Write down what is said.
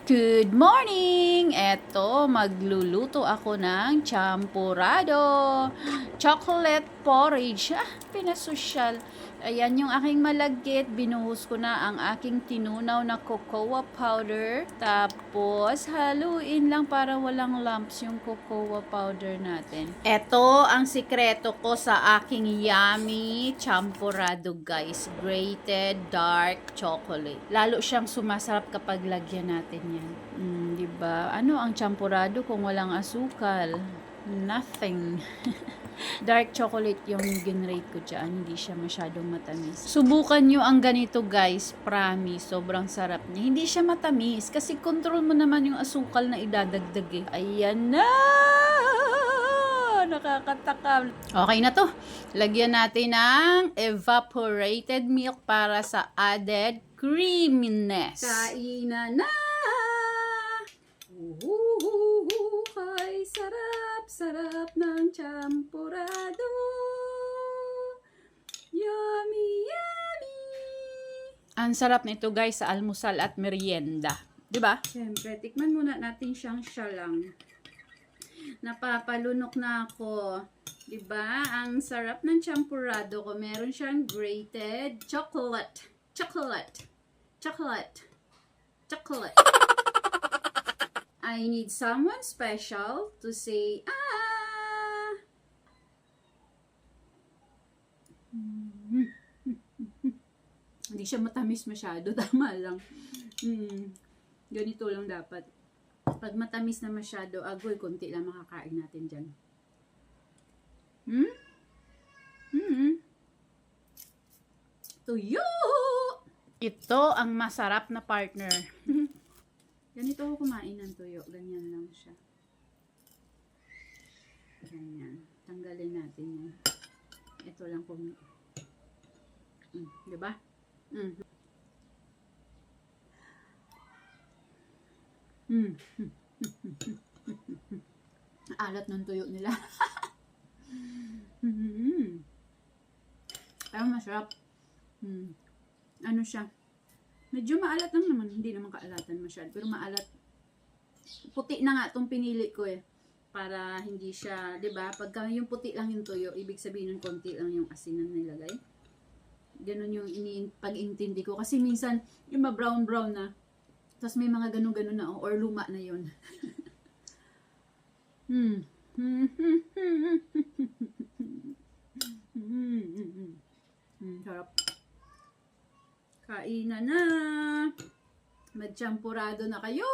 Good morning! Eto, magluluto ako ng champurado. Chocolate porridge. Pinasosyal. Ayan yung aking malagkit. Binuhos ko na ang aking tinunaw na cocoa powder. Tapos, haluin lang para walang lumps yung cocoa powder natin. Eto ang sikreto ko sa aking yummy champurado, guys. Grated dark chocolate. Lalo siyang sumasarap kapag lagyan natin yan. Diba? Ano ang champurado kung walang asukal? Nothing. Dark chocolate yung ginrate ko dyan. Hindi siya masyadong matamis. Subukan nyo ang ganito, guys. Promise. Sobrang sarap niya. Hindi siya matamis. Kasi control mo naman yung asukal na idadagdag eh. Ayan na! Nakakatakam. Okay na to. Lagyan natin ng evaporated milk para sa added creaminess. Kainan na! Kay sarap ng champurado. Yummy, yummy! Ang sarap nito, guys, sa almusal at merienda. Diba? Siyempre, tikman muna natin siyang siya lang. Napapalunok na ako. Diba? Ang sarap ng champurado ko. Meron siyang grated chocolate. Chocolate. I need someone special to say, Hindi siya matamis masyado. Tama lang. Ganito lang dapat. Pag matamis na masyado, agoy, konti lang makakain natin dyan. Tuyo! Ito ang masarap na partner. Ganito ako kumain ng tuyo. Ganyan lang siya. Ganyan. Tanggalin natin yan. Ito lang kung... diba? Alat ng tuyo nila. Pero masarap. Ano siya? Medyo maalat lang naman. Hindi naman kaalatan masyado. Pero maalat. Puti na nga itong pinili ko eh. Para hindi siya, diba? Pagka yung puti lang yung tuyo, ibig sabihin ng konti lang yung asin na nilagay. Ganun yung pag-intindi ko. Kasi minsan, yung ma-brown-brown na. Tapos may mga ganun-ganun na, or luma na yun. Sarap. Kainan na. Magchampurado na kayo.